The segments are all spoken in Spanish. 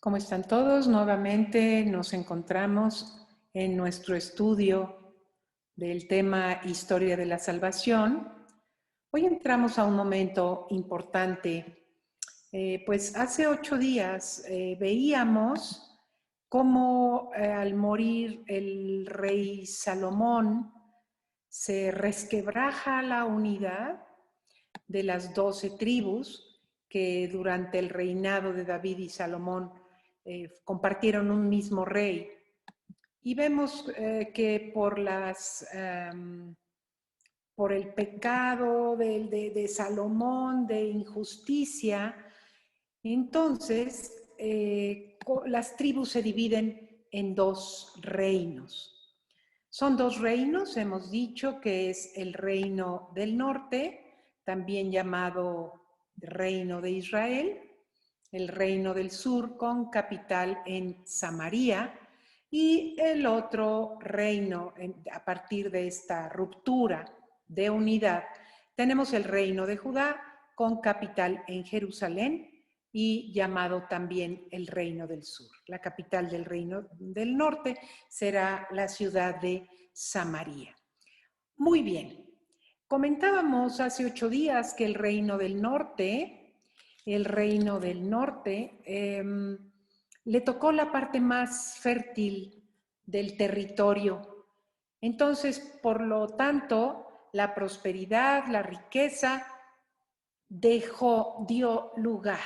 ¿Cómo están todos? Nuevamente nos encontramos en nuestro estudio del tema Historia de la Salvación. Hoy entramos a un momento importante. Pues hace 8 días veíamos cómo al morir el rey Salomón se resquebraja la unidad de las 12 tribus que durante el reinado de David y Salomón compartieron un mismo rey. Y vemos que por el pecado de Salomón, de injusticia, entonces las tribus se dividen en 2 reinos. Son 2 reinos, hemos dicho que es el reino del norte, también llamado Reino de Israel, el reino del sur con capital en Samaria, y el otro reino, a partir de esta ruptura de unidad, tenemos el reino de Judá con capital en Jerusalén y llamado también el reino del sur. La capital del reino del norte será la ciudad de Samaria. Muy bien. Comentábamos hace 8 días que el reino del norte le tocó la parte más fértil del territorio. Entonces, por lo tanto, la prosperidad, la riqueza, dio lugar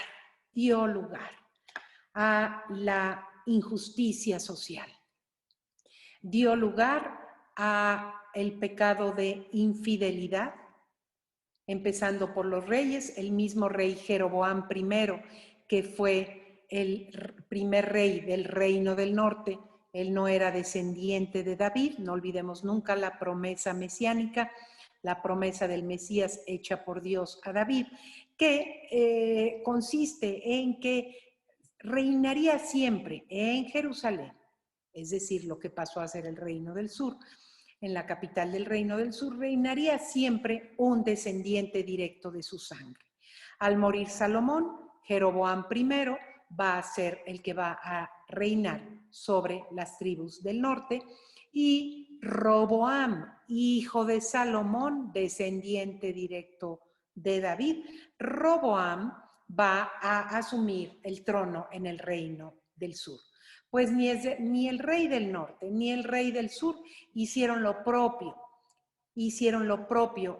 a la injusticia social. Dio lugar a el pecado de infidelidad, empezando por los reyes, el mismo rey Jeroboam I, que fue el primer rey del reino del norte. Él no era descendiente de David, no olvidemos nunca la promesa mesiánica, la promesa del Mesías hecha por Dios a David, que consiste en que reinaría siempre en Jerusalén, es decir, lo que pasó a ser el reino del sur. En la capital del reino del sur reinaría siempre un descendiente directo de su sangre. Al morir Salomón, Jeroboam I va a ser el que va a reinar sobre las tribus del norte, y Roboam, hijo de Salomón, descendiente directo de David, Roboam va a asumir el trono en el reino del sur. Pues ni el rey del norte ni el rey del sur hicieron lo propio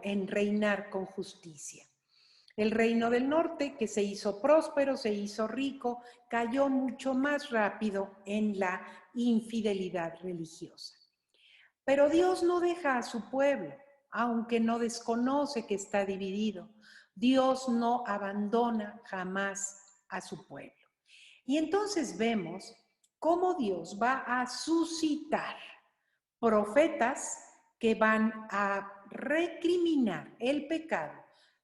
en reinar con justicia. El reino del norte, que se hizo próspero, se hizo rico, cayó mucho más rápido en la infidelidad religiosa. Pero Dios no deja a su pueblo, aunque no desconoce que está dividido. Dios no abandona jamás a su pueblo. Y entonces vemos cómo Dios va a suscitar profetas que van a recriminar el pecado,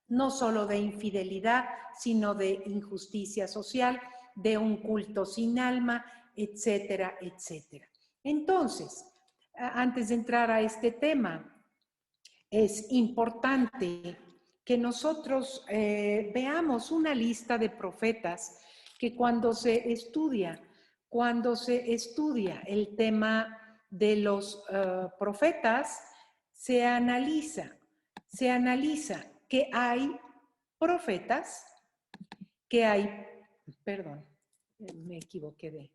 no solo de infidelidad, sino de injusticia social, de un culto sin alma, etcétera, etcétera. Entonces, antes de entrar a este tema, es importante que nosotros veamos una lista de profetas que cuando se estudia el tema de los profetas, se analiza que hay profetas, perdón, me equivoqué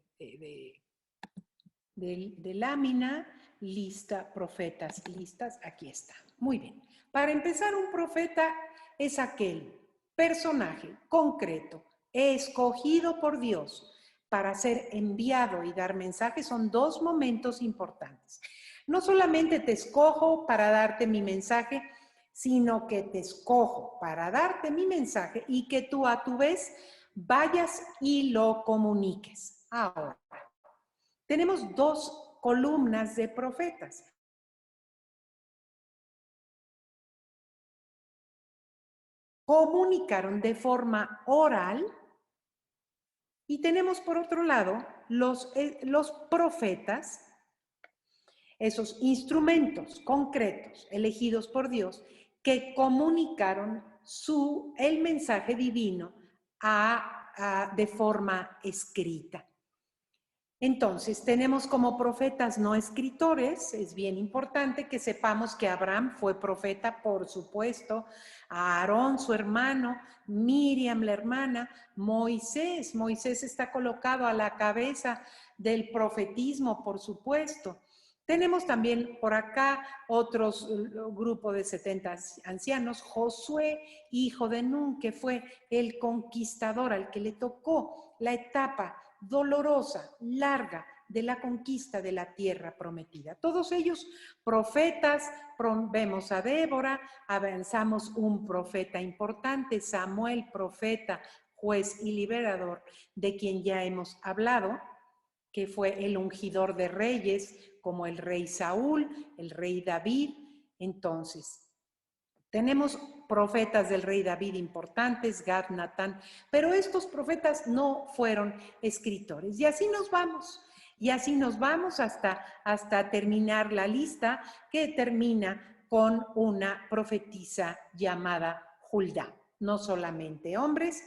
de lámina, lista, profetas, listas, aquí está. Muy bien. Para empezar, un profeta es aquel personaje concreto, escogido por Dios para ser enviado y dar mensajes. Son 2 momentos importantes. No solamente te escojo para darte mi mensaje, sino que te escojo para darte mi mensaje y que tú a tu vez vayas y lo comuniques. Ahora, tenemos 2 columnas de profetas. Comunicaron de forma oral, y tenemos por otro lado los profetas, esos instrumentos concretos elegidos por Dios que comunicaron el mensaje divino a de forma escrita. Entonces, tenemos como profetas no escritores. Es bien importante que sepamos que Abraham fue profeta, por supuesto, Aarón, su hermano, Miriam, la hermana, Moisés está colocado a la cabeza del profetismo, por supuesto. Tenemos también por acá otros grupo de 70 ancianos, Josué, hijo de Nun, que fue el conquistador al que le tocó la etapa dolorosa, larga, de la conquista de la tierra prometida. Todos ellos profetas. Vemos a Débora, avanzamos un profeta importante, Samuel, profeta, juez y liberador, de quien ya hemos hablado, que fue el ungidor de reyes, como el rey Saúl, el rey David. Entonces, tenemos profetas del rey David importantes, Gad, Natán, pero estos profetas no fueron escritores. Y así nos vamos. Y así nos vamos hasta terminar la lista, que termina con una profetisa llamada Hulda. No solamente hombres,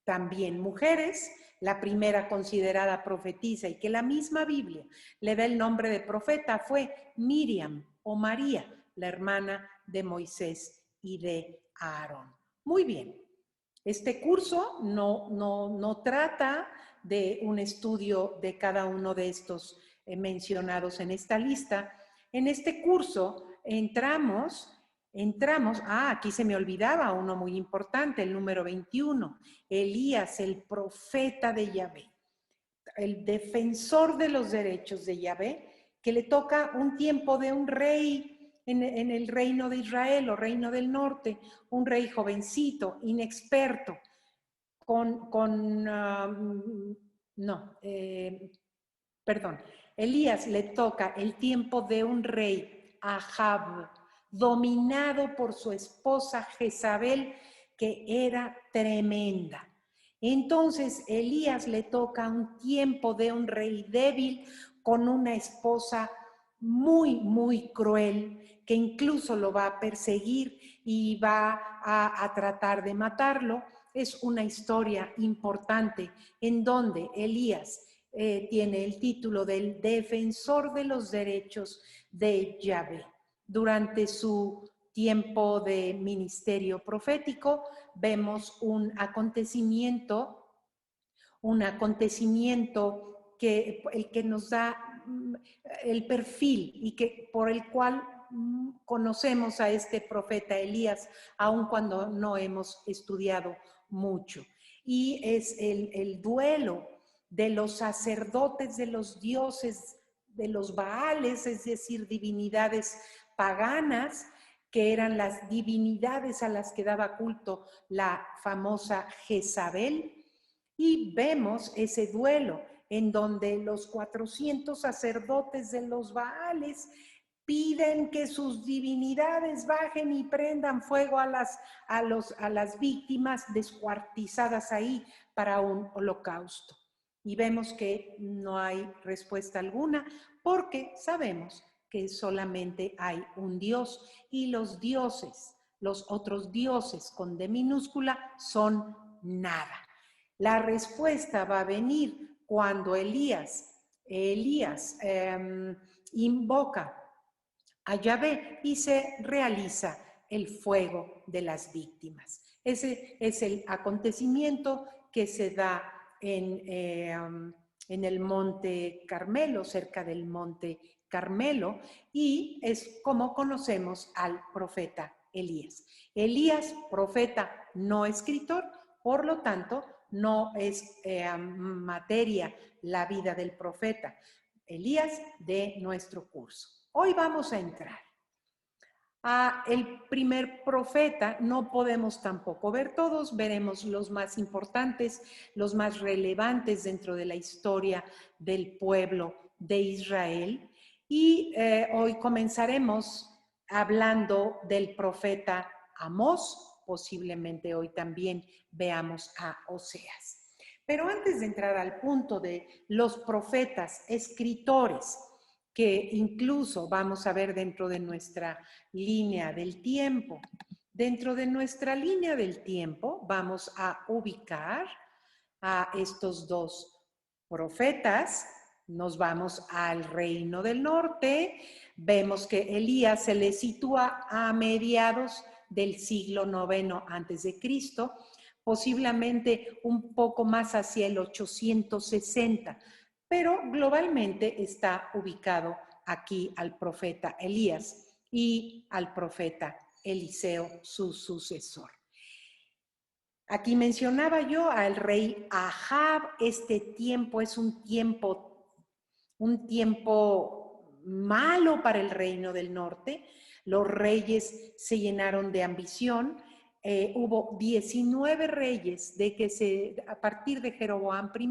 también mujeres. La primera considerada profetisa y que la misma Biblia le da el nombre de profeta fue Miriam o María, la hermana de Moisés y de Aarón. Muy bien. Este curso no trata de un estudio de cada uno de estos mencionados en esta lista. En este curso entramos, aquí se me olvidaba uno muy importante, el número 21, Elías, el profeta de Yahvé, el defensor de los derechos de Yahvé, que le toca un tiempo de un rey en el reino de Israel o reino del norte, un rey jovencito, inexperto, Elías le toca el tiempo de un rey, Ahab, dominado por su esposa Jezabel, que era tremenda. Entonces Elías le toca un tiempo de un rey débil con una esposa muy, muy cruel, que incluso lo va a perseguir y va a tratar de matarlo. Es una historia importante en donde Elías tiene el título del defensor de los derechos de Yahvé. Durante su tiempo de ministerio profético vemos un acontecimiento que el que nos da el perfil y que por el cual conocemos a este profeta Elías, aun cuando no hemos estudiado mucho. Y es el duelo de los sacerdotes de los dioses, de los Baales, es decir, divinidades paganas, que eran las divinidades a las que daba culto la famosa Jezabel. Y vemos ese duelo en donde los 400 sacerdotes de los Baales piden que sus divinidades bajen y prendan fuego a las víctimas descuartizadas ahí para un holocausto. Y vemos que no hay respuesta alguna porque sabemos que solamente hay un Dios y los dioses, los otros dioses con D minúscula, son nada. La respuesta va a venir cuando Elías invoca a Yahvé y se realiza el fuego de las víctimas. Ese es el acontecimiento que se da en el Monte Carmelo, cerca del Monte Carmelo, y es como conocemos al profeta Elías. Elías, profeta, no escritor, por lo tanto, no es materia la vida del profeta Elías de nuestro curso. Hoy vamos a entrar a el primer profeta. No podemos tampoco ver todos, veremos los más importantes, los más relevantes dentro de la historia del pueblo de Israel. Y hoy comenzaremos hablando del profeta Amós. Posiblemente hoy también veamos a Oseas. Pero antes de entrar al punto de los profetas, escritores, que incluso vamos a ver dentro de nuestra línea del tiempo. Dentro de nuestra línea del tiempo vamos a ubicar a estos dos profetas. Nos vamos al Reino del Norte. Vemos que Elías se le sitúa a mediados del siglo IX a.C., posiblemente un poco más hacia el 860, pero globalmente está ubicado aquí al profeta Elías y al profeta Eliseo, su sucesor. Aquí mencionaba yo al rey Ahab. Este tiempo es un tiempo malo para el Reino del Norte. Los reyes se llenaron de ambición. Hubo 19 reyes a partir de Jeroboam I,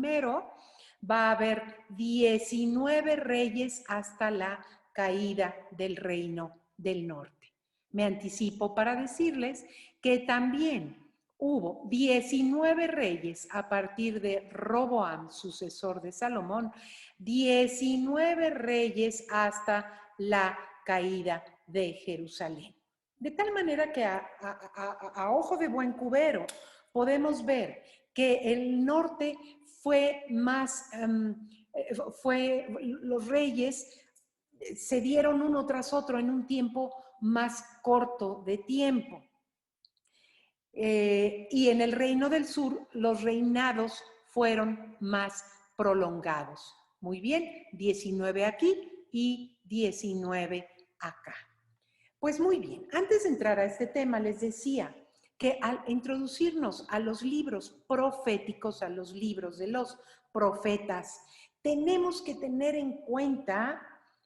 va a haber 19 reyes hasta la caída del Reino del Norte. Me anticipo para decirles que también hubo 19 reyes a partir de Roboam, sucesor de Salomón, 19 reyes hasta la caída de Jerusalén. De tal manera que a ojo de buen cubero podemos ver que el norte fue más, los reyes se dieron uno tras otro en un tiempo más corto de tiempo. Y en el Reino del Sur los reinados fueron más prolongados. Muy bien, 19 aquí y 19 acá. Pues muy bien, antes de entrar a este tema les decía que al introducirnos a los libros proféticos, a los libros de los profetas, tenemos que tener en cuenta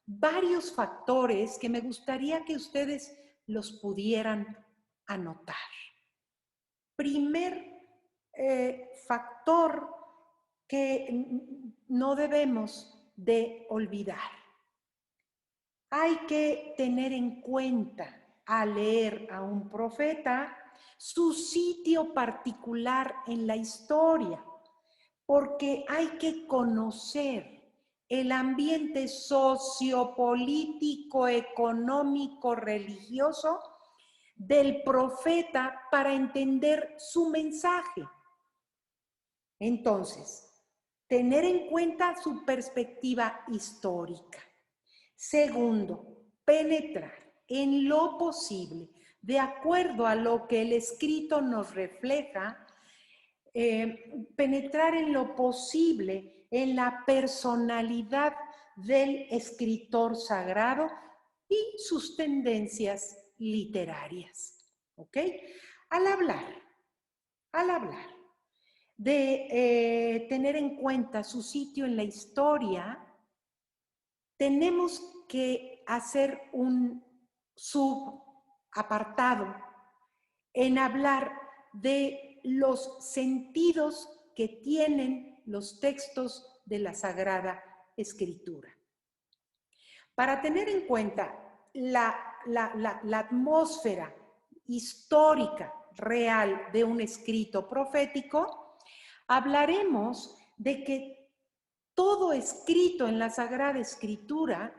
varios factores que me gustaría que ustedes los pudieran anotar. Primer factor que no debemos de olvidar. Hay que tener en cuenta al leer a un profeta su sitio particular en la historia, porque hay que conocer el ambiente sociopolítico, económico, religioso del profeta para entender su mensaje. Entonces, tener en cuenta su perspectiva histórica. Segundo, penetrar en lo posible, de acuerdo a lo que el escrito nos refleja, penetrar en lo posible en la personalidad del escritor sagrado y sus tendencias literarias. ¿Ok? Al hablar de tener en cuenta su sitio en la historia, tenemos que hacer un subapartado en hablar de los sentidos que tienen los textos de la Sagrada Escritura. Para tener en cuenta la atmósfera histórica real de un escrito profético, hablaremos de que todo escrito en la Sagrada Escritura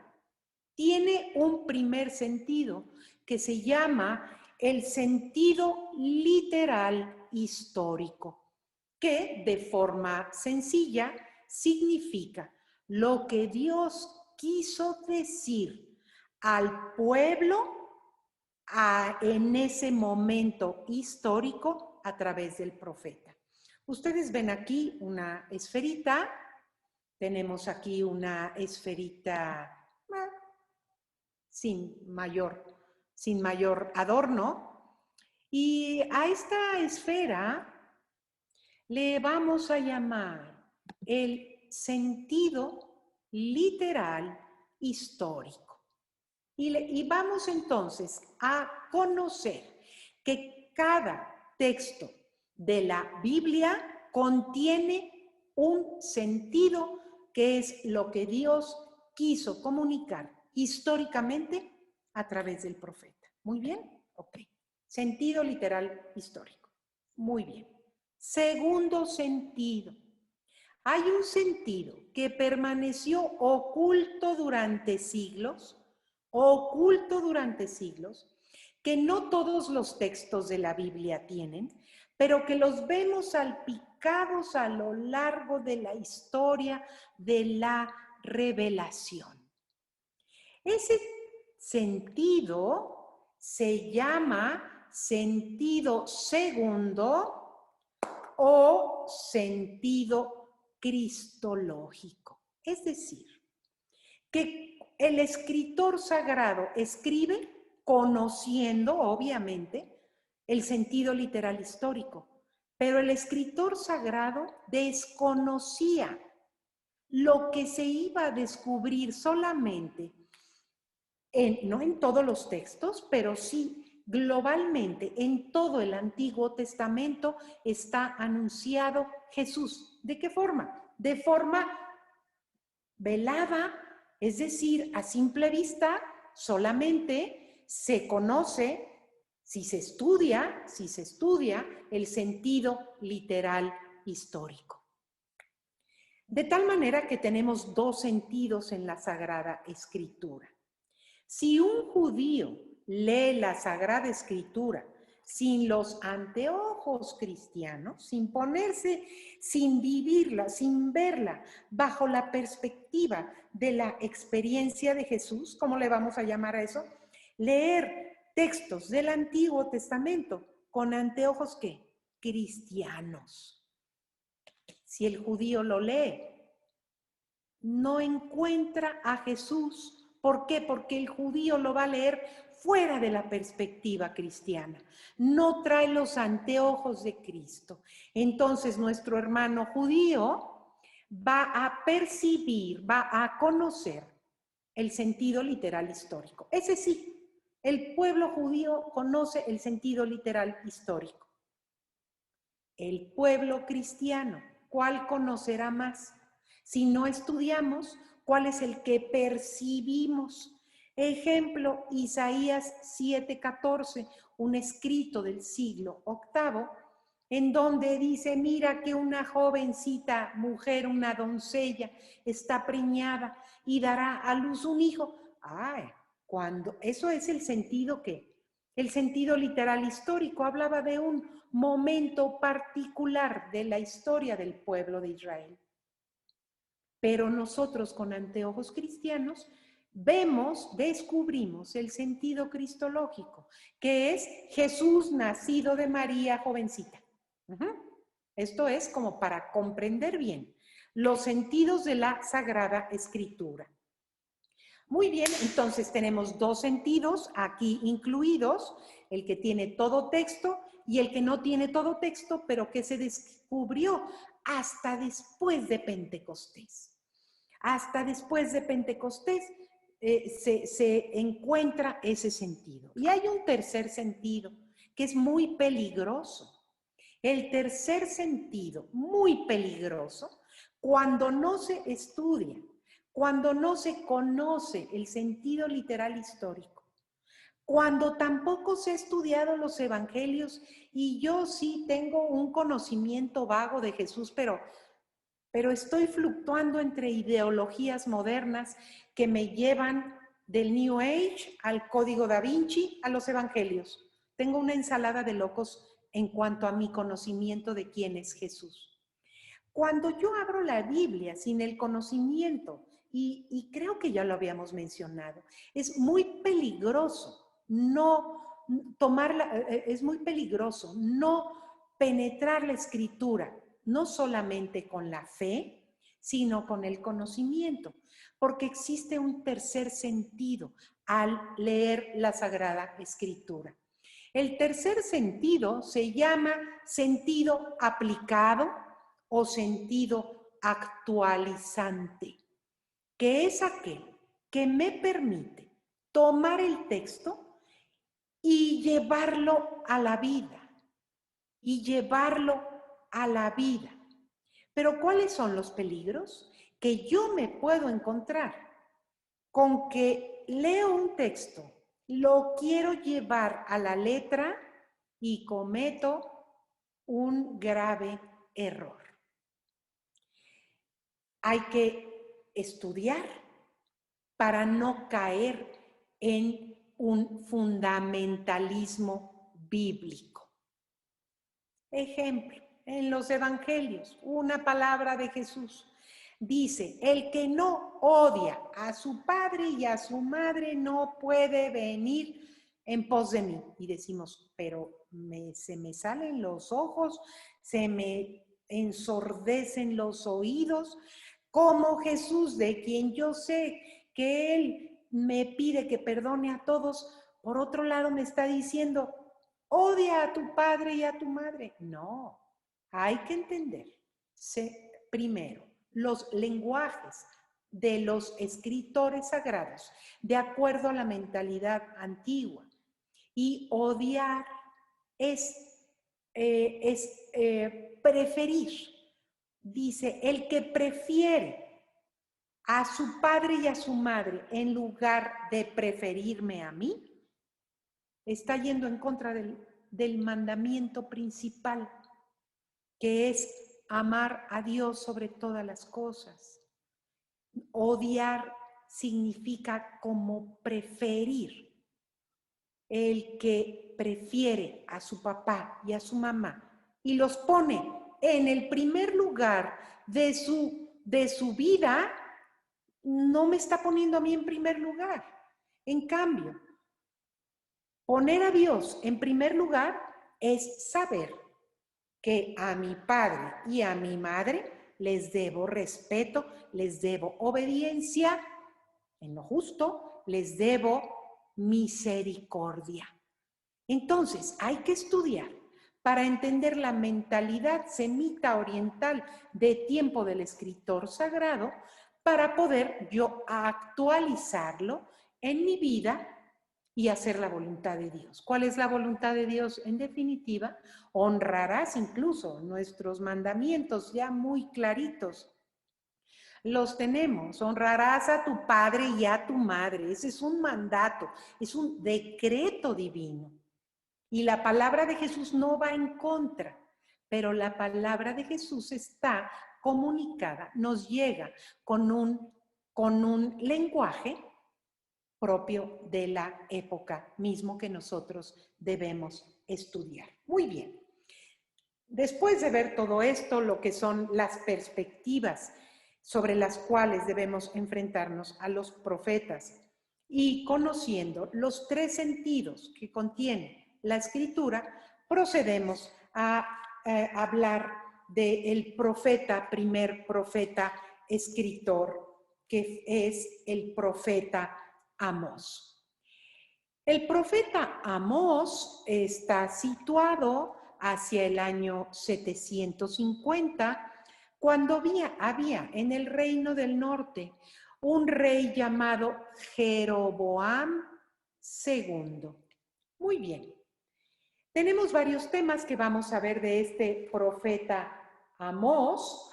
tiene un primer sentido que se llama el sentido literal histórico, que de forma sencilla significa lo que Dios quiso decir al pueblo en ese momento histórico a través del profeta. Ustedes ven aquí una esferita. Tenemos aquí una esferita sin mayor adorno. Y a esta esfera le vamos a llamar el sentido literal histórico. Y vamos entonces a conocer que cada texto de la Biblia contiene un sentido que es lo que Dios quiso comunicar históricamente a través del profeta. ¿Muy bien? Ok. Sentido literal histórico. Muy bien. Segundo sentido. Hay un sentido que permaneció oculto durante siglos, que no todos los textos de la Biblia tienen, pero que los vemos salpicados a lo largo de la historia de la revelación. Ese sentido se llama sentido segundo o sentido cristológico. Es decir, que el escritor sagrado escribe conociendo, obviamente, el sentido literal histórico, pero el escritor sagrado desconocía lo que se iba a descubrir solamente, no en todos los textos, pero sí globalmente en todo el Antiguo Testamento está anunciado Jesús. ¿De qué forma? De forma velada, es decir, a simple vista, solamente se conoce, si se estudia el sentido literal histórico. De tal manera que tenemos dos sentidos en la Sagrada Escritura. Si un judío lee la Sagrada Escritura sin los anteojos cristianos, sin ponerse, sin vivirla, sin verla bajo la perspectiva de la experiencia de Jesús, ¿cómo le vamos a llamar a eso? Leer textos del Antiguo Testamento con anteojos ¿qué? Cristianos. Si el judío lo lee, no encuentra a Jesús. ¿Por qué? Porque el judío lo va a leer fuera de la perspectiva cristiana. No trae los anteojos de Cristo. Entonces nuestro hermano judío va a percibir, va a conocer el sentido literal histórico. Ese sí, el pueblo judío conoce el sentido literal histórico. El pueblo cristiano, ¿cuál conocerá más? Si no estudiamos, ¿cuál es el que percibimos? Ejemplo, Isaías 7:14, un escrito del siglo VIII, en donde dice, mira que una jovencita mujer, una doncella, está preñada y dará a luz un hijo. Ay, cuando eso es el sentido que, el sentido literal histórico, hablaba de un momento particular de la historia del pueblo de Israel. Pero nosotros con anteojos cristianos vemos, descubrimos el sentido cristológico, que es Jesús nacido de María jovencita. Esto es como para comprender bien los sentidos de la Sagrada Escritura. Muy bien, entonces tenemos dos sentidos aquí incluidos, el que tiene todo texto y el que no tiene todo texto, pero que se descubrió hasta después de Pentecostés. Hasta después de Pentecostés se encuentra ese sentido. Y hay un tercer sentido que es muy peligroso. El tercer sentido, muy peligroso, cuando no se estudia, cuando no se conoce el sentido literal histórico, cuando tampoco se ha estudiado los evangelios, y yo sí tengo un conocimiento vago de Jesús, pero estoy fluctuando entre ideologías modernas que me llevan del New Age al Código Da Vinci a los evangelios. Tengo una ensalada de locos en cuanto a mi conocimiento de quién es Jesús. Cuando yo abro la Biblia sin el conocimiento, y creo que ya lo habíamos mencionado, es muy peligroso es muy peligroso no penetrar la Escritura, no solamente con la fe, sino con el conocimiento, porque existe un tercer sentido al leer la Sagrada Escritura. El tercer sentido se llama sentido aplicado o sentido actualizante, que es aquel que me permite tomar el texto y llevarlo a la vida, Pero ¿cuáles son los peligros? Que yo me puedo encontrar con que leo un texto, lo quiero llevar a la letra y cometo un grave error. Hay que estudiar para no caer en un fundamentalismo bíblico. Ejemplo, en los evangelios, una palabra de Jesús. Dice, el que no odia a su padre y a su madre no puede venir en pos de mí. Y decimos, pero se me salen los ojos, se me ensordecen los oídos, como Jesús, de quien yo sé que Él me pide que perdone a todos, por otro lado me está diciendo, odia a tu padre y a tu madre. No, hay que entender primero los lenguajes de los escritores sagrados de acuerdo a la mentalidad antigua. Y odiar es preferir. Dice, el que prefiere a su padre y a su madre en lugar de preferirme a mí, está yendo en contra del mandamiento principal, que es amar a Dios sobre todas las cosas. Odiar significa como preferir. El que prefiere a su papá y a su mamá y los pone en el primer lugar de su vida, no me está poniendo a mí en primer lugar. En cambio, poner a Dios en primer lugar es saber que a mi padre y a mi madre les debo respeto, les debo obediencia en lo justo, les debo misericordia. Entonces, hay que estudiar para entender la mentalidad semita oriental de tiempo del escritor sagrado para poder yo actualizarlo en mi vida y hacer la voluntad de Dios. ¿Cuál es la voluntad de Dios? En definitiva, honrarás incluso nuestros mandamientos ya muy claritos. Los tenemos, honrarás a tu padre y a tu madre. Ese es un mandato, es un decreto divino. Y la palabra de Jesús no va en contra, pero la palabra de Jesús está comunicada, nos llega con un lenguaje propio de la época mismo que nosotros debemos estudiar. Muy bien. Después de ver todo esto, lo que son las perspectivas sobre las cuales debemos enfrentarnos a los profetas y conociendo los tres sentidos que contiene la escritura, procedemos a hablar del profeta, primer profeta escritor, que es el profeta Amós. El profeta Amós está situado hacia el año 750, cuando había en el reino del norte un rey llamado Jeroboam II. Muy bien. Tenemos varios temas que vamos a ver de este profeta Amós.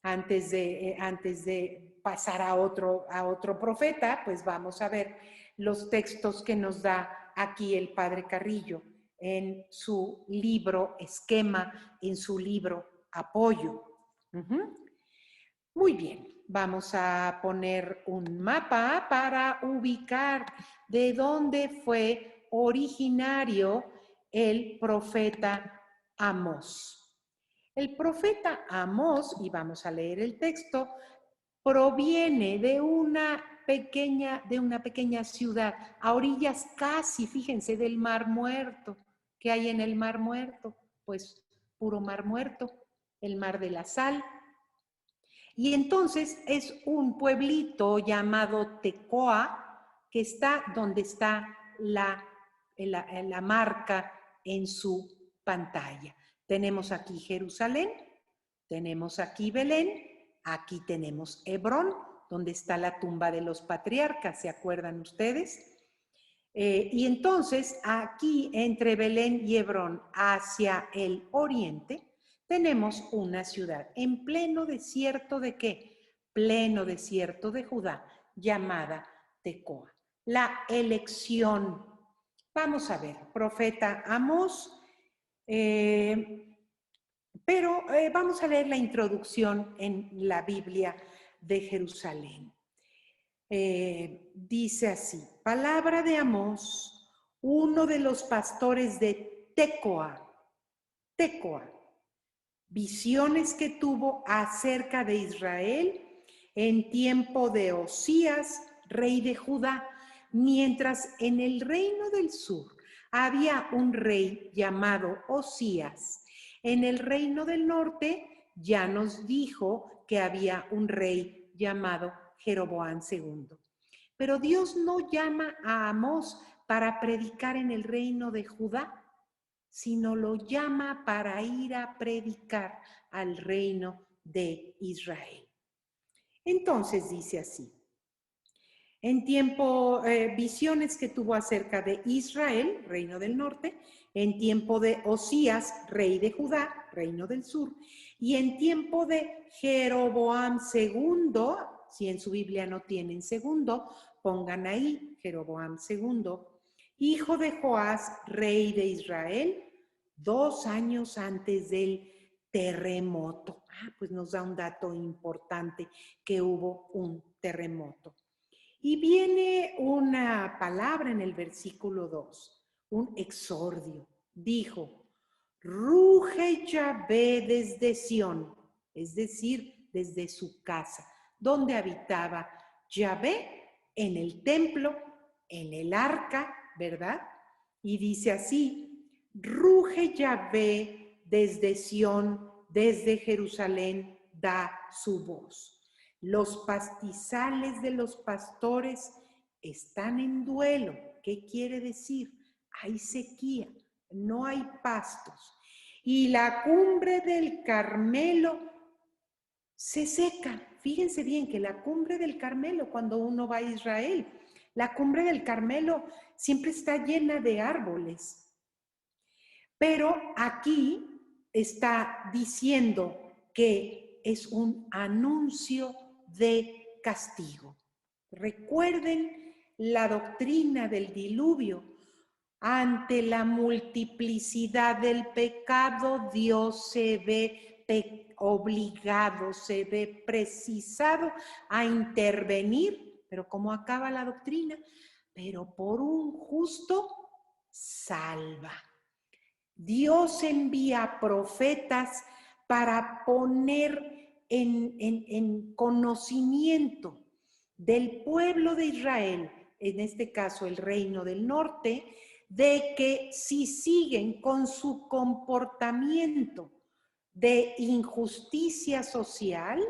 Antes de pasar a otro profeta, pues vamos a ver los textos que nos da aquí el padre Carrillo en su libro esquema, en su libro apoyo. Muy bien, vamos a poner un mapa para ubicar de dónde fue originario el profeta Amós. El profeta Amós, y vamos a leer el texto, proviene de una pequeña ciudad a orillas casi, fíjense, del Mar Muerto. ¿Qué hay en el Mar Muerto? Pues puro Mar Muerto, el Mar de la Sal. Y entonces es un pueblito llamado Tecoa, que está donde está la marca en su pantalla. Tenemos aquí Jerusalén, tenemos aquí Belén, aquí tenemos Hebrón, donde está la tumba de los patriarcas, ¿se acuerdan ustedes? Y entonces aquí entre Belén y Hebrón hacia el oriente tenemos una ciudad en pleno desierto ¿de qué? Pleno desierto de Judá, llamada Tecoa. La elección. Vamos a ver, profeta Amós, pero vamos a leer la introducción en la Biblia de Jerusalén. Dice así, palabra de Amós, uno de los pastores de Tecoa. Tecoa visiones que tuvo acerca de Israel en tiempo de Osías, rey de Judá, mientras en el reino del sur había un rey llamado Osías. En el reino del norte ya nos dijo que había un rey llamado Jeroboam II. Pero Dios no llama a Amós para predicar en el reino de Judá, sino lo llama para ir a predicar al reino de Israel. Entonces dice así: en tiempo, visiones que tuvo acerca de Israel, reino del norte, en tiempo de Osías, rey de Judá, reino del sur, y en tiempo de Jeroboam II, si en su Biblia no tienen segundo, pongan ahí Jeroboam II, hijo de Joás, rey de Israel, 2 años antes del terremoto. Pues nos da un dato importante que hubo un terremoto. Y viene una palabra en el versículo 2, un exordio. Dijo: ruge Yahvé desde Sión, es decir, desde su casa, donde habitaba Yahvé, en el templo, en el arca, ¿verdad? Y dice así: ruge Yahvé desde Sión, desde Jerusalén, da su voz. Los pastizales de los pastores están en duelo. ¿Qué quiere decir? Hay sequía, no hay pastos. Y la cumbre del Carmelo se seca. Fíjense bien que la cumbre del Carmelo, cuando uno va a Israel, la cumbre del Carmelo siempre está llena de árboles. Pero aquí está diciendo que es un anuncio de castigo. Recuerden la doctrina del diluvio. Ante la multiplicidad del pecado, Dios se ve obligado, se ve precisado a intervenir. Pero ¿cómo acaba la doctrina? Pero por un justo salva. Dios envía profetas para poner en conocimiento del pueblo de Israel, en este caso el reino del norte, de que si siguen con su comportamiento de injusticia social,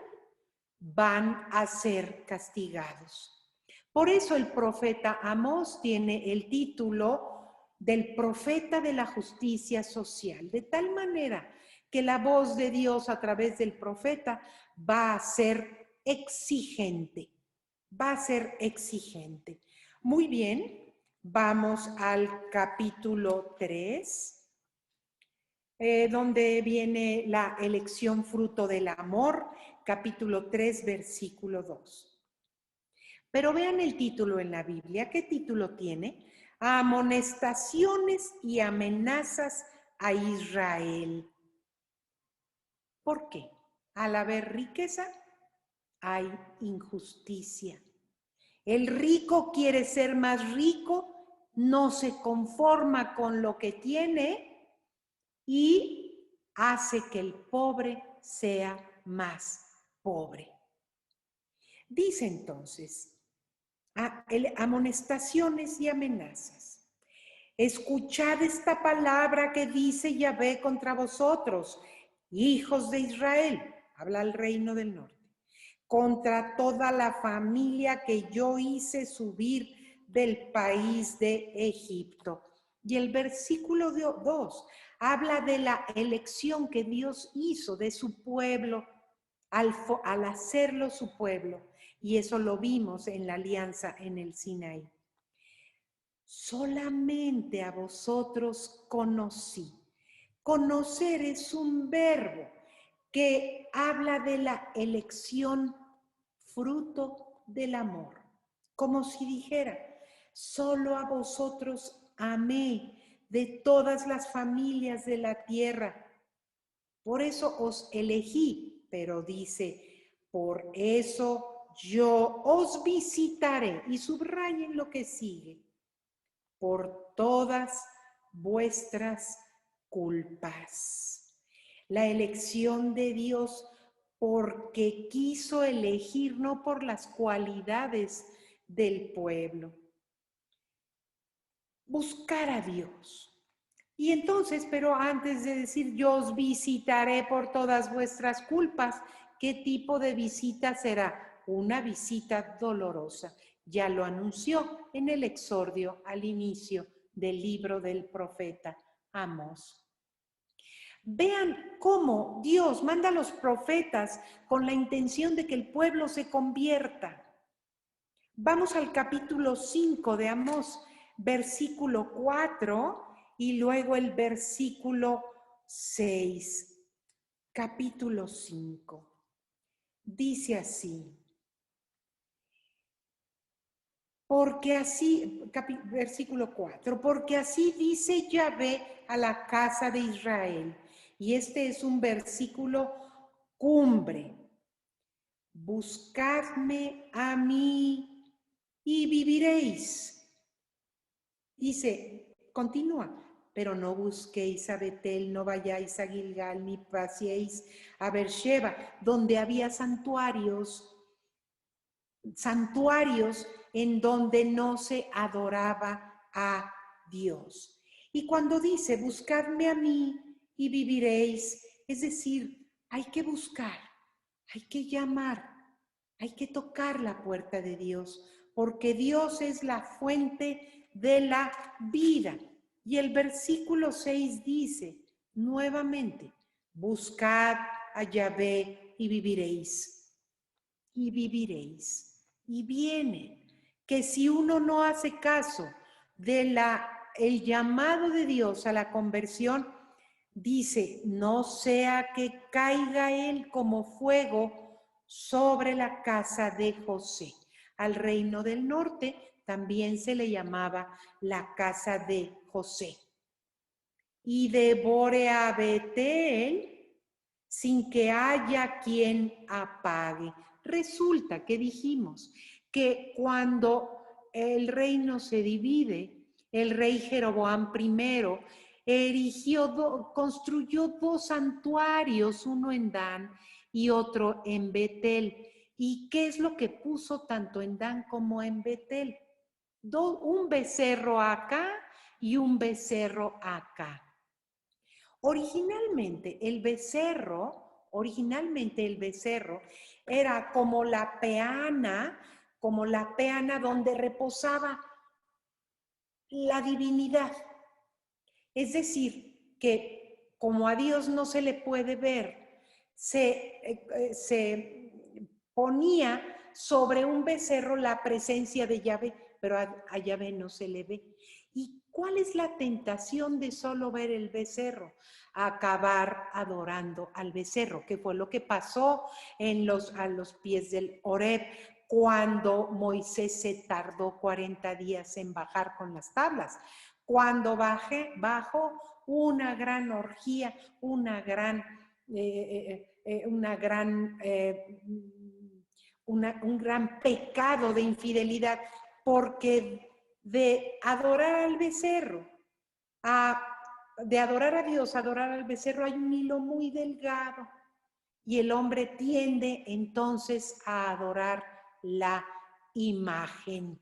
van a ser castigados. Por eso el profeta Amós tiene el título del profeta de la justicia social, de tal manera que la voz de Dios a través del profeta va a ser exigente, va a ser exigente. Muy bien, vamos al capítulo 3, donde viene la elección fruto del amor, capítulo 3, versículo 2. Pero vean el título en la Biblia. ¿Qué título tiene? Amonestaciones y amenazas a Israel. ¿Por qué? Al haber riqueza, hay injusticia. El rico quiere ser más rico, no se conforma con lo que tiene y hace que el pobre sea más pobre. Dice entonces, amonestaciones y amenazas. Escuchad esta palabra que dice Yahvé contra vosotros, hijos de Israel, habla el reino del norte, contra toda la familia que yo hice subir del país de Egipto. Y el versículo 2 habla de la elección que Dios hizo de su pueblo al hacerlo su pueblo. Y eso lo vimos en la alianza en el Sinaí. Solamente a vosotros conocí. Conocer es un verbo que habla de la elección fruto del amor. Como si dijera, solo a vosotros amé de todas las familias de la tierra. Por eso os elegí, pero dice, por eso yo os visitaré. Y subrayen lo que sigue. Por todas vuestras culpas. La elección de Dios porque quiso elegir, no por las cualidades del pueblo. Buscar a Dios. Y entonces, pero antes de decir yo os visitaré por todas vuestras culpas, ¿qué tipo de visita será? Una visita dolorosa. Ya lo anunció en el exordio al inicio del libro del profeta Amós. Vean cómo Dios manda a los profetas con la intención de que el pueblo se convierta. Vamos al capítulo 5 de Amós, versículo 4 y luego el versículo 6. Capítulo 5. Dice así. Porque así, versículo 4, porque así dice Yahvé a la casa de Israel. Y este es un versículo cumbre. Buscadme a mí y viviréis. Dice, continúa, pero no busquéis a Betel, no vayáis a Gilgal, ni paseéis a Beersheba, donde había santuarios en donde no se adoraba a Dios. Y cuando dice, buscadme a mí y viviréis, es decir, hay que buscar, hay que llamar, hay que tocar la puerta de Dios, porque Dios es la fuente de la vida. Y el versículo 6 dice, nuevamente, buscad a Yahvé y viviréis. Y viviréis. Y viene que si uno no hace caso de el llamado de Dios a la conversión, dice, no sea que caiga él como fuego sobre la casa de José. Al reino del norte también se le llamaba la casa de José. Y devore a Betel sin que haya quien apague. Resulta que dijimos que cuando el reino se divide, el rey Jeroboam I construyó dos santuarios, uno en Dan y otro en Betel. ¿Y qué es lo que puso tanto en Dan como en Betel? Un becerro acá y un becerro acá. Originalmente el becerro era como la peana donde reposaba la divinidad. Es decir, que como a Dios no se le puede ver, se ponía sobre un becerro la presencia de Yahvé, pero a Yahvé no se le ve. ¿Y cuál es la tentación de solo ver el becerro? Acabar adorando al becerro, que fue lo que pasó a los pies del Horeb, cuando Moisés se tardó 40 días en bajar con las tablas. Cuando bajó una gran orgía, un gran pecado de infidelidad, porque de adorar al becerro, de adorar a Dios, adorar al becerro, hay un hilo muy delgado y el hombre tiende entonces a adorar la imagen.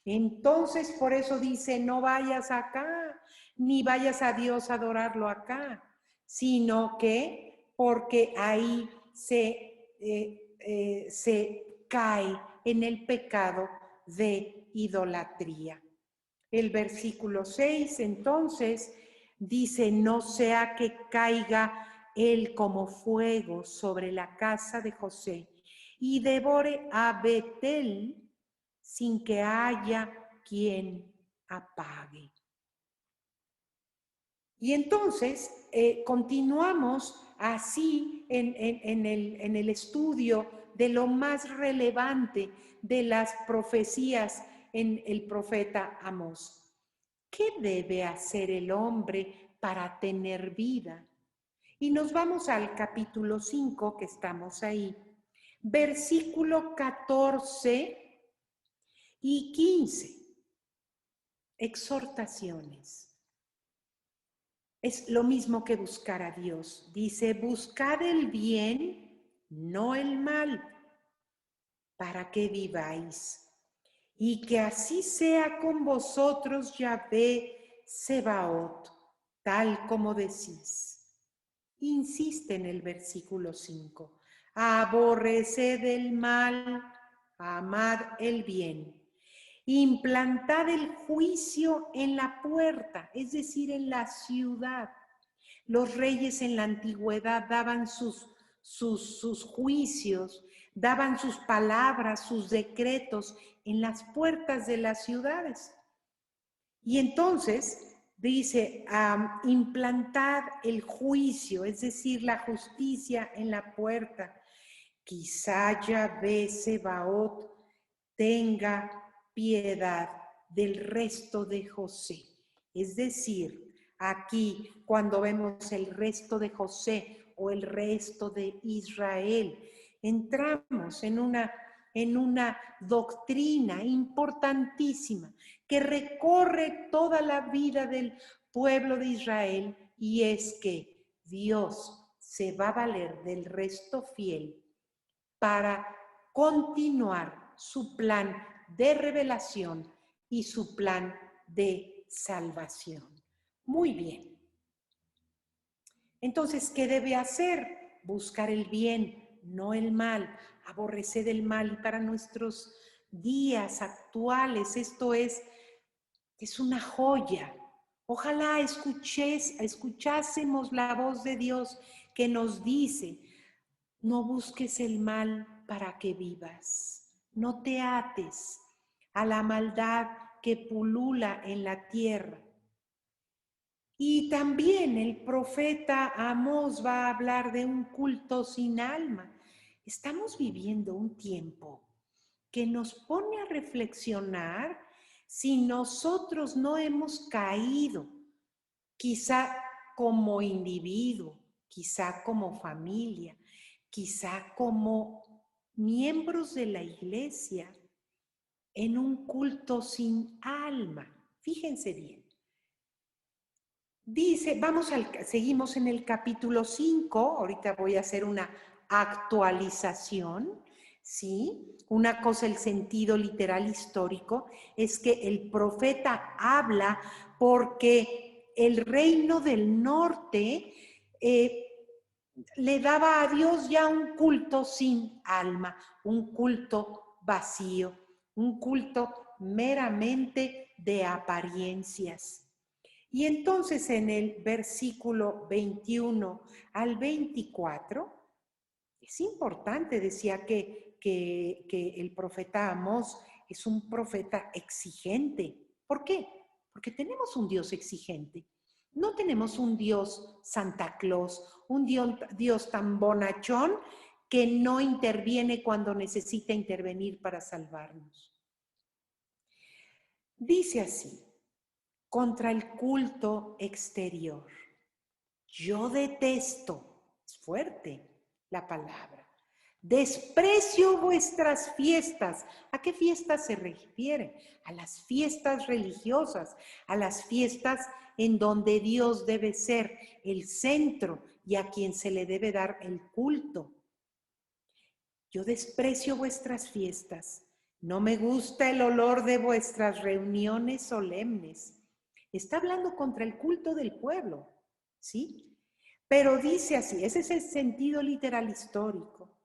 Entonces, por eso dice, no vayas acá, ni vayas a Dios a adorarlo acá, sino que porque ahí se cae en el pecado de idolatría. El versículo 6, entonces, dice, no sea que caiga él como fuego sobre la casa de José y devore a Betel sin que haya quien apague. Y entonces continuamos así en el estudio de lo más relevante de las profecías en el profeta Amós. ¿Qué debe hacer el hombre para tener vida? Y nos vamos al capítulo 5, que estamos ahí, versículo 14 y 15. Exhortaciones. es lo mismo que buscar a Dios. Dice, buscad el bien, no el mal, para que viváis. Y que así sea con vosotros, Yahvé Sebaot, tal como decís. Insiste en el versículo 5. Aborreced el mal, amad el bien. Implantad el juicio en la puerta, es decir, en la ciudad. Los reyes en la antigüedad daban sus juicios, daban sus palabras, sus decretos en las puertas de las ciudades. Y entonces dice, implantad el juicio, es decir, la justicia en la puerta. Quizá Yahvé Sebaot tenga piedad del resto de José. Es decir, aquí cuando vemos el resto de José o el resto de Israel, entramos en una doctrina importantísima que recorre toda la vida del pueblo de Israel, y es que Dios se va a valer del resto fiel para continuar su plan de revelación y su plan de salvación. Muy bien. Entonces, ¿qué debe hacer? Buscar el bien, no el mal. Aborrecer el mal. Y para nuestros días actuales, esto es una joya. Ojalá escuchásemos la voz de Dios que nos dice: no busques el mal para que vivas. No te ates a la maldad que pulula en la tierra. Y también el profeta Amós va a hablar de un culto sin alma. Estamos viviendo un tiempo que nos pone a reflexionar si nosotros no hemos caído, quizá como individuo, quizá como familia, quizá como miembros de la iglesia, en un culto sin alma. Fíjense bien. Dice, seguimos en el capítulo 5, ahorita voy a hacer una actualización, ¿sí? Una cosa, el sentido literal histórico, es que el profeta habla porque el reino del norte le daba a Dios ya un culto sin alma, un culto vacío, un culto meramente de apariencias. Y entonces en el versículo 21 al 24, es importante, decía que el profeta Amós es un profeta exigente. ¿Por qué? Porque tenemos un Dios exigente. No tenemos un Dios Santa Claus, un Dios tan bonachón que no interviene cuando necesita intervenir para salvarnos. Dice así: contra el culto exterior. Yo detesto, es fuerte la palabra, desprecio vuestras fiestas. ¿A qué fiestas se refiere? A las fiestas religiosas, a las fiestas en donde Dios debe ser el centro y a quien se le debe dar el culto. Yo desprecio vuestras fiestas, no me gusta el olor de vuestras reuniones solemnes. Está hablando contra el culto del pueblo, ¿sí? Pero dice así, ese es el sentido literal histórico.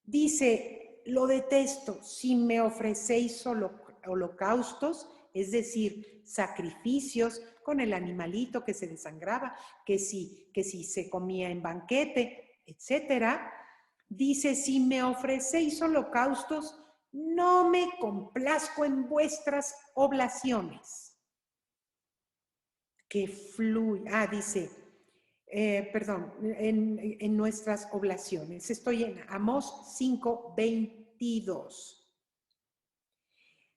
Dice, lo detesto si me ofrecéis holocaustos, es decir, sacrificios con el animalito que se desangraba, que si se comía en banquete, etcétera. Dice, si me ofrecéis holocaustos, no me complazco en vuestras oblaciones. Que fluye, dice, en nuestras oblaciones. Estoy en Amós 5:22.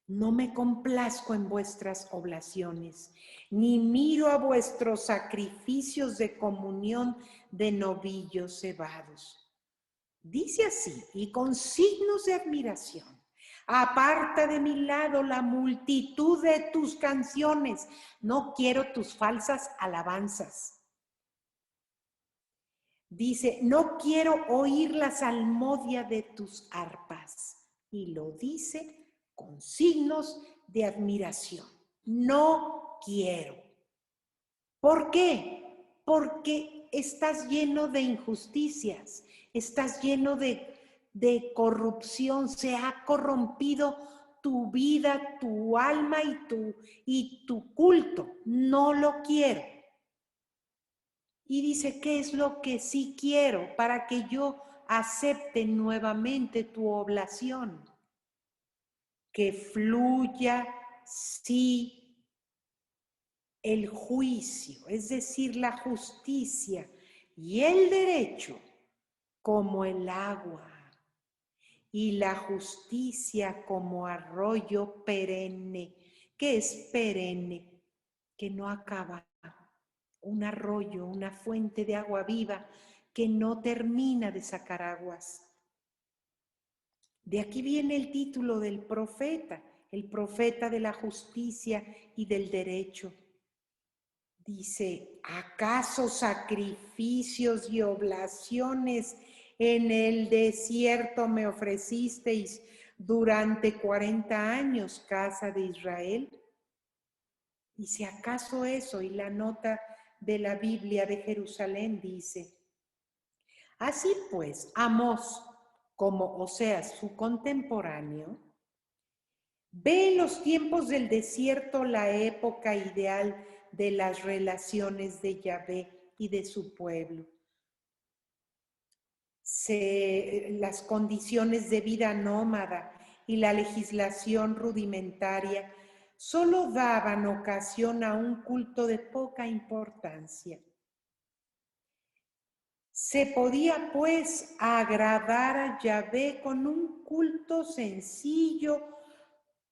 No me complazco en vuestras oblaciones, ni miro a vuestros sacrificios de comunión de novillos cebados. Dice así, y con signos de admiración: aparta de mi lado la multitud de tus canciones, no quiero tus falsas alabanzas. Dice, no quiero oír la salmodia de tus arpas. Y lo dice con signos de admiración. No quiero. ¿Por qué? Porque estás lleno de injusticias, estás lleno de corrupción, se ha corrompido tu vida, tu alma y tu culto. No lo quiero. Y dice, ¿qué es lo que sí quiero para que yo acepte nuevamente tu oblación? Que fluya, sí, el juicio, es decir, la justicia y el derecho como el agua y la justicia como arroyo perenne. ¿Qué es perenne? Que no acaba. Un arroyo, una fuente de agua viva que no termina de sacar aguas. De aquí viene el título del profeta, el profeta de la justicia y del derecho. Dice, ¿acaso sacrificios y oblaciones en el desierto me ofrecisteis durante 40 años, casa de Israel? Y si acaso eso, y la nota de la Biblia de Jerusalén dice, así pues, Amós, como Oseas, su contemporáneo, ve en los tiempos del desierto la época ideal de las relaciones de Yahvé y de su pueblo. Las condiciones de vida nómada y la legislación rudimentaria solo daban ocasión a un culto de poca importancia. Se podía pues agradar a Yahvé con un culto sencillo,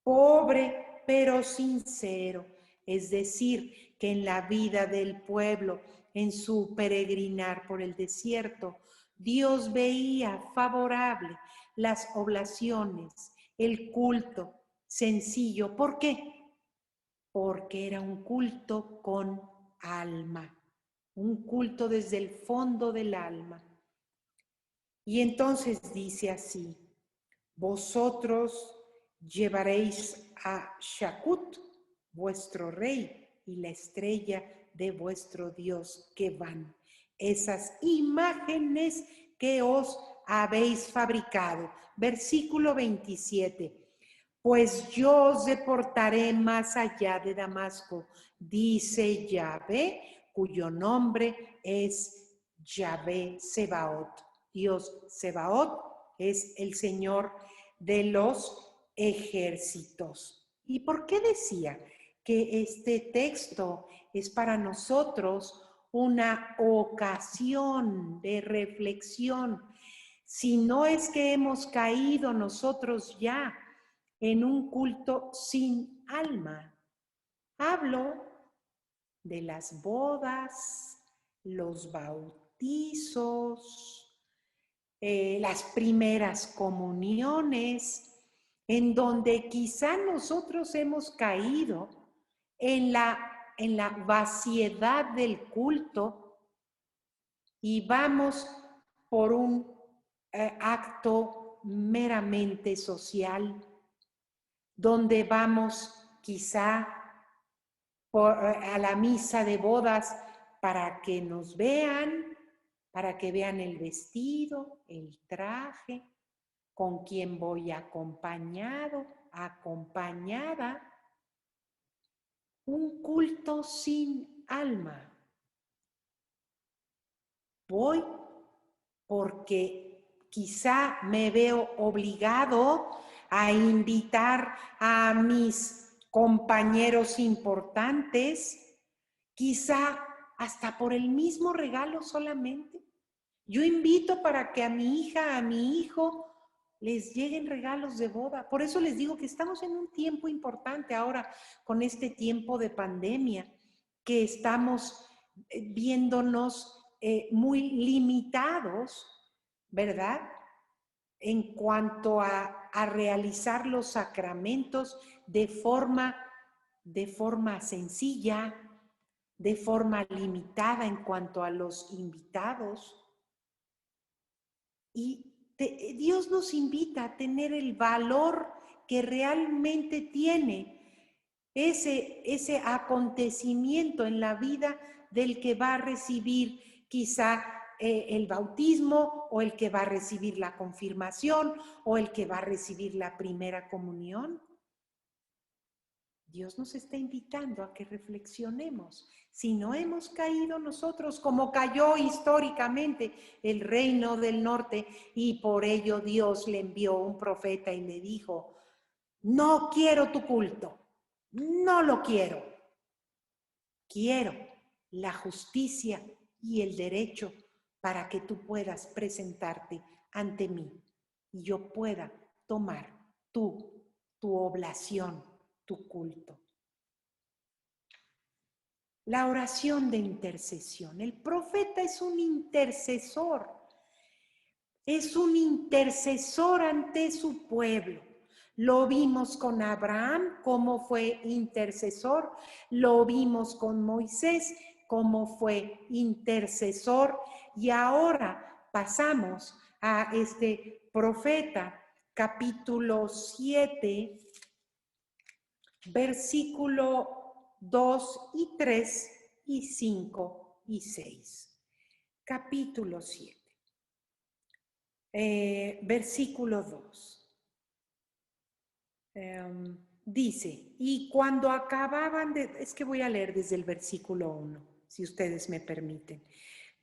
pobre, pero sincero. Es decir, que en la vida del pueblo, en su peregrinar por el desierto, Dios veía favorable las oblaciones, el culto sencillo. ¿Por qué? Porque era un culto con alma, un culto desde el fondo del alma. Y entonces dice así, vosotros llevaréis a Shakut, vuestro rey, y la estrella de vuestro Dios que van. Esas imágenes que os habéis fabricado. Versículo 27. Pues yo os deportaré más allá de Damasco, dice Yahvé, cuyo nombre es Yahvé Sebaot. Dios Sebaot es el Señor de los ejércitos. ¿Y por qué decía que este texto es para nosotros una ocasión de reflexión? Si no es que hemos caído nosotros ya en un culto sin alma. Hablo de las bodas, los bautizos, las primeras comuniones, en donde quizá nosotros hemos caído en la vaciedad del culto y vamos por un acto meramente social, donde vamos quizá a la misa de bodas para que nos vean, para que vean el vestido, el traje, con quién voy acompañado, acompañada. Un culto sin alma. Voy porque quizá me veo obligado a invitar a mis compañeros importantes, quizá hasta por el mismo regalo solamente. Yo invito para que a mi hija, a mi hijo, les lleguen regalos de boda. Por eso les digo que estamos en un tiempo importante ahora con este tiempo de pandemia, que estamos viéndonos muy limitados, ¿verdad? En cuanto a realizar los sacramentos de forma sencilla, de forma limitada en cuanto a los invitados. Dios nos invita a tener el valor que realmente tiene ese acontecimiento en la vida del que va a recibir quizá el bautismo, o el que va a recibir la confirmación, o el que va a recibir la primera comunión. Dios nos está invitando a que reflexionemos. Si no hemos caído nosotros, como cayó históricamente el reino del norte, y por ello Dios le envió un profeta y le dijo: no quiero tu culto, no lo quiero. Quiero la justicia y el derecho para que tú puedas presentarte ante mí y yo pueda tomar tu oblación, tu culto. La oración de intercesión. El profeta es un intercesor. Es un intercesor ante su pueblo. Lo vimos con Abraham, cómo fue intercesor. Lo vimos con Moisés, cómo fue intercesor. Y ahora pasamos a este profeta, capítulo 7, versículo 2 y 3 y 5 y 6. Capítulo 7. Versículo 2. Dice, y cuando acababan de... Es que voy a leer desde el versículo 1, si ustedes me permiten.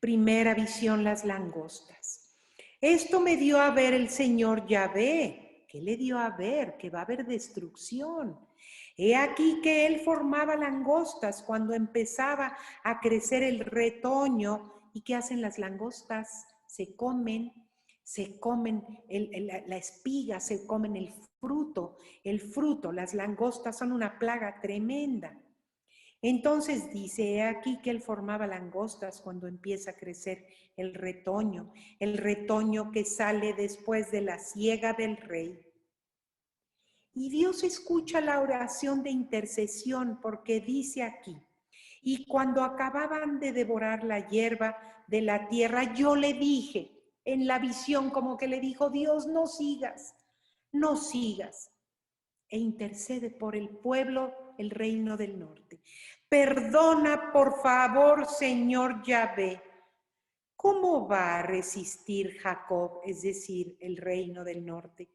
Primera visión, las langostas. Esto me dio a ver el Señor Yahvé. ¿Qué le dio a ver? Que va a haber destrucción. He aquí que él formaba langostas cuando empezaba a crecer el retoño. ¿Y qué hacen las langostas? Se comen la espiga, se comen el fruto, las langostas son una plaga tremenda. Entonces dice, he aquí que él formaba langostas cuando empieza a crecer el retoño que sale después de la siega del rey. Y Dios escucha la oración de intercesión, porque dice aquí, y cuando acababan de devorar la hierba de la tierra, yo le dije, en la visión como que le dijo, Dios, no sigas, e intercede por el pueblo, el reino del norte. Perdona, por favor, Señor Yahvé. ¿Cómo va a resistir Jacob, es decir, el reino del norte,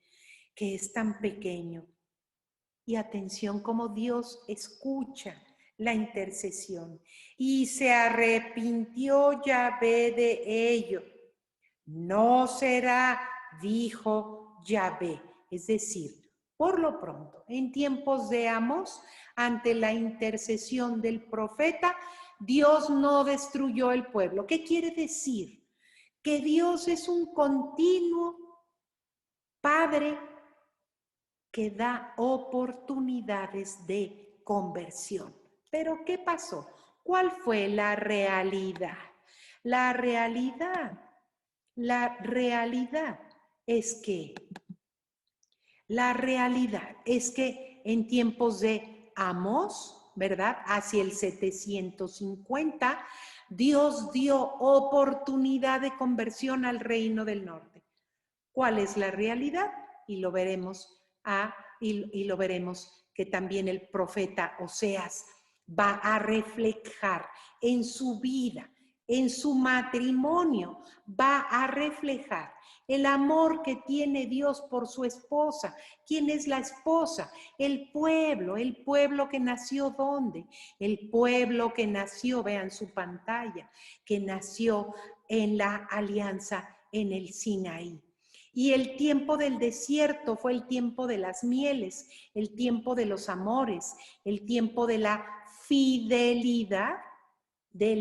que es tan pequeño? Y atención, cómo Dios escucha la intercesión. Y se arrepintió Yahvé de ello. No será, dijo Yahvé. Es decir, por lo pronto, en tiempos de Amós, ante la intercesión del profeta, Dios no destruyó el pueblo. ¿Qué quiere decir? Que Dios es un continuo Padre que da oportunidades de conversión. Pero ¿qué pasó? ¿Cuál fue la realidad? La realidad es que en tiempos de Amós, ¿verdad? Hacia el 750, Dios dio oportunidad de conversión al reino del norte. ¿Cuál es la realidad? Y lo veremos y lo veremos que también el profeta Oseas va a reflejar en su vida, en su matrimonio, va a reflejar el amor que tiene Dios por su esposa. ¿Quién es la esposa? El pueblo que nació ¿dónde? El pueblo que nació, vean su pantalla, que nació en la alianza en el Sinaí. Y el tiempo del desierto fue el tiempo de las mieles, el tiempo de los amores, el tiempo de la fidelidad de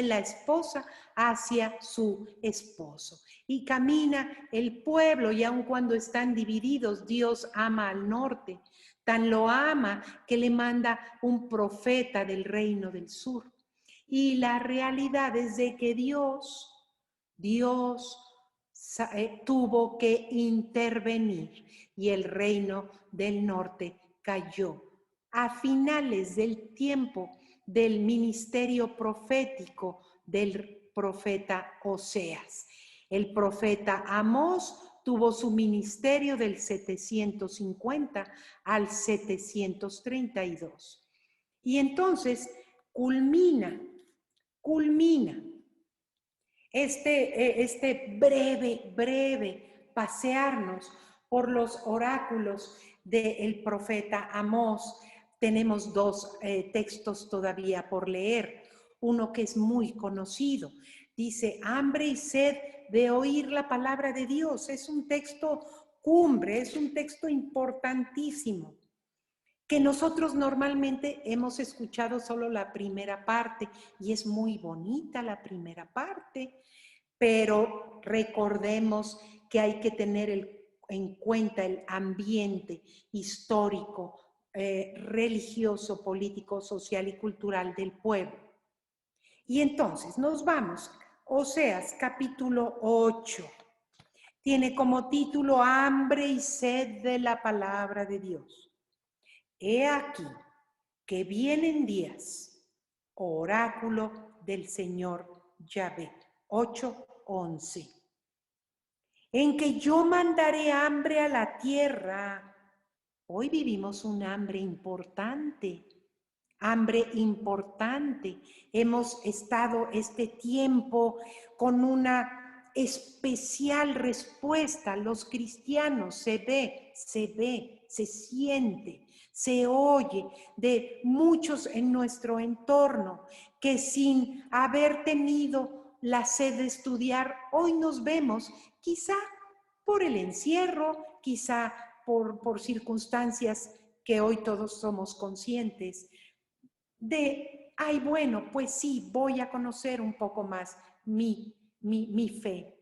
la esposa hacia su esposo. Y camina el pueblo, y aun cuando están divididos, Dios ama al norte. Tan lo ama que le manda un profeta del reino del sur. Y la realidad es de que Dios tuvo que intervenir y el reino del norte cayó. A finales del tiempo del ministerio profético del profeta Oseas. El profeta Amós tuvo su ministerio del 750 al 732. Y entonces culmina este breve pasearnos por los oráculos del profeta Amós. Tenemos dos textos todavía por leer. Uno que es muy conocido. Dice, hambre y sed de oír la palabra de Dios. Es un texto cumbre, es un texto importantísimo, que nosotros normalmente hemos escuchado solo la primera parte, y es muy bonita la primera parte, pero recordemos que hay que tener en cuenta el ambiente histórico, religioso, político, social y cultural del pueblo. Y entonces nos vamos, Oseas capítulo 8. Tiene como título Hambre y sed de la palabra de Dios. He aquí que vienen días, oráculo del Señor Yahvé. 8:11. En que yo mandaré hambre a la tierra. Hoy vivimos un hambre importante. Hemos estado este tiempo con una especial respuesta. Los cristianos se siente, se oye de muchos en nuestro entorno que sin haber tenido la sed de estudiar, hoy nos vemos quizá por el encierro, quizá por circunstancias que hoy todos somos conscientes de, ay, bueno, pues sí, voy a conocer un poco más mi fe.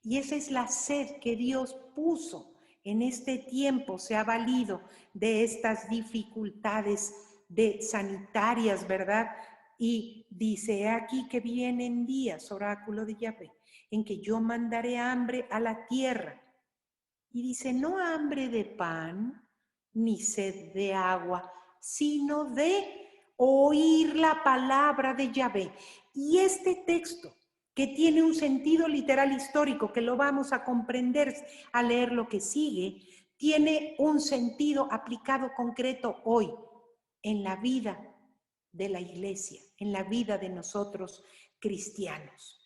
Y esa es la sed que Dios puso en este tiempo, se ha valido de estas dificultades sanitarias, ¿verdad? Y dice, aquí que vienen días, oráculo de Yahvé, en que yo mandaré hambre a la tierra. Y dice, no hambre de pan, ni sed de agua, sino de oír la palabra de Yahvé. Y este texto, que tiene un sentido literal histórico, que lo vamos a comprender al leer lo que sigue, tiene un sentido aplicado concreto hoy en la vida de la iglesia, en la vida de nosotros cristianos.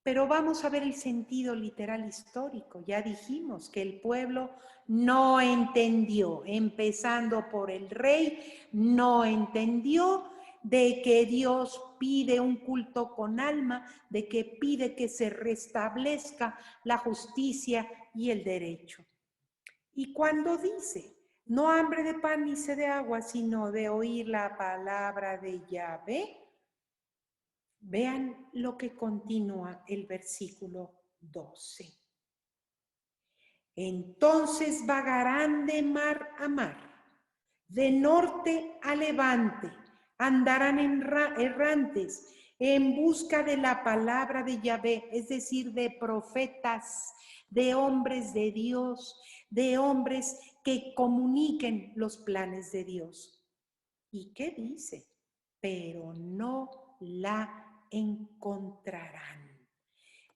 Pero vamos a ver el sentido literal histórico. Ya dijimos que el pueblo no entendió, empezando por el rey, no entendió de que Dios pide un culto con alma, de que pide que se restablezca la justicia y el derecho. Y cuando dice, no hambre de pan ni sed de agua, sino de oír la palabra de Yahvé, vean lo que continúa el versículo 12. Entonces vagarán de mar a mar, de norte a levante, andarán errantes en busca de la palabra de Yahvé, es decir, de profetas, de hombres de Dios, de hombres que comuniquen los planes de Dios. ¿Y qué dice? Pero no la encontrarán.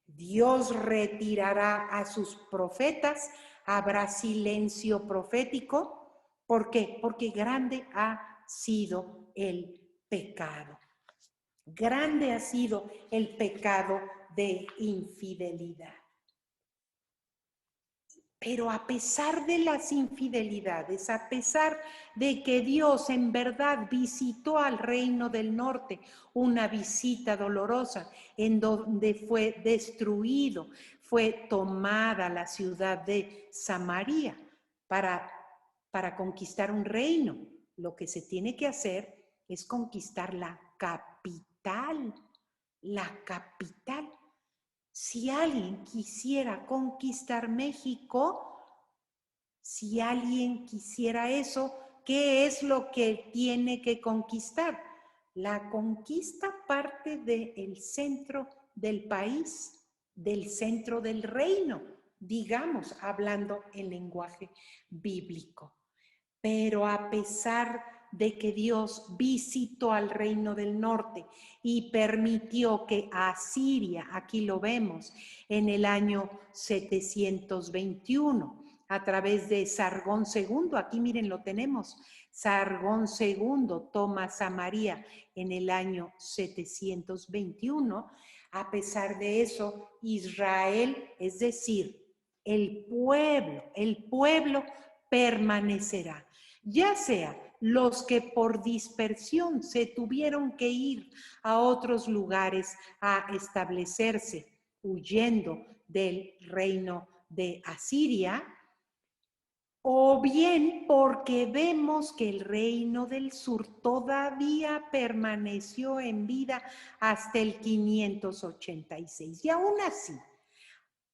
Dios retirará a sus profetas, habrá silencio profético. ¿Por qué? Porque grande ha sido el pecado. Grande ha sido el pecado de infidelidad. Pero a pesar de las infidelidades, a pesar de que Dios en verdad visitó al reino del norte, una visita dolorosa en donde fue destruido, fue tomada la ciudad de Samaria para conquistar un reino, lo que se tiene que hacer es conquistar la capital, la capital. Si alguien quisiera conquistar México, si alguien quisiera eso, ¿qué es lo que tiene que conquistar? La conquista parte del centro del país, del centro del reino, digamos, hablando en lenguaje bíblico. Pero a pesar de que Dios visitó al reino del norte y permitió que Asiria, aquí lo vemos, en el año 721, a través de Sargón II, aquí miren lo tenemos, Sargón II toma Samaria en el año 721. A pesar de eso, Israel, es decir, el pueblo permanecerá, ya sea los que por dispersión se tuvieron que ir a otros lugares a establecerse, huyendo del reino de Asiria, o bien porque vemos que el reino del sur todavía permaneció en vida hasta el 586. Y aún así,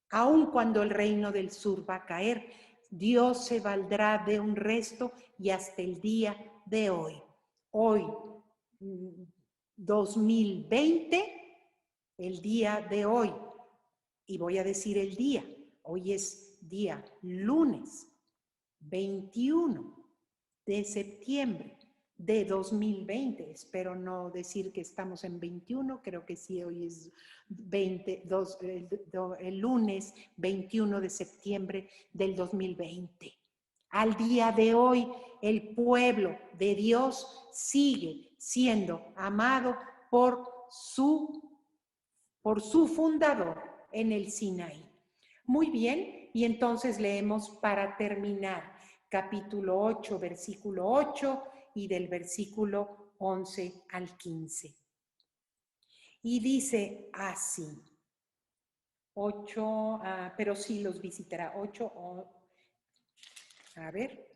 aun cuando el reino del sur va a caer, Dios se valdrá de un resto y hasta el día de hoy. Hoy, 2020, el día de hoy, y voy a decir el día, hoy es día lunes 21 de septiembre de 2020. Espero no decir que estamos en 21, creo que sí, hoy es el lunes 21 de septiembre del 2020. Al día de hoy, el pueblo de Dios sigue siendo amado por su fundador en el Sinaí. Muy bien, y entonces leemos para terminar capítulo 8, versículo 8 y del versículo 11 al 15. Y dice así, 8, pero sí los visitará, 8, a ver,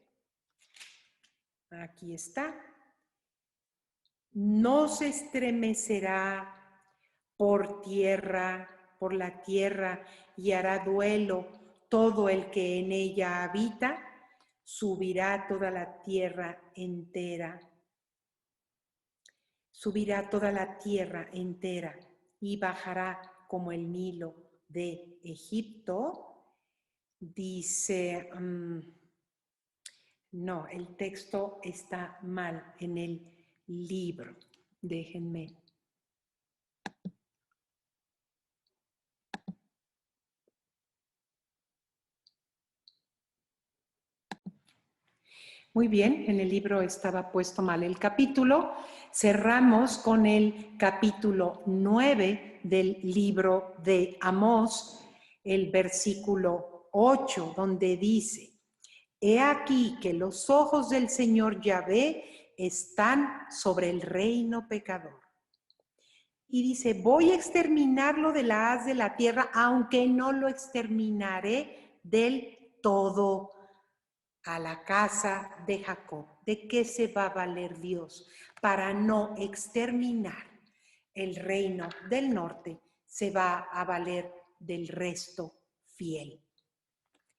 aquí está. No se estremecerá por la tierra, y hará duelo todo el que en ella habita. Subirá toda la tierra entera. Subirá toda la tierra entera y bajará como el Nilo de Egipto. Dice, no, el texto está mal en el libro. Déjenme. Muy bien, en el libro estaba puesto mal el capítulo. Cerramos con el capítulo 9 del libro de Amós, el versículo 8, donde dice: He aquí que los ojos del Señor Yahvé están sobre el reino pecador. Y dice: voy a exterminarlo de la haz de la tierra, aunque no lo exterminaré del todo. A la casa de Jacob. ¿De qué se va a valer Dios para no exterminar el reino del norte? Se va a valer del resto fiel.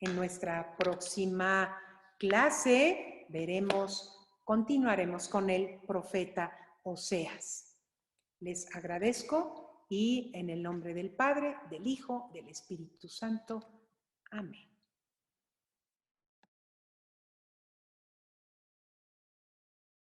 En nuestra próxima clase continuaremos con el profeta Oseas. Les agradezco y en el nombre del Padre, del Hijo, del Espíritu Santo. Amén.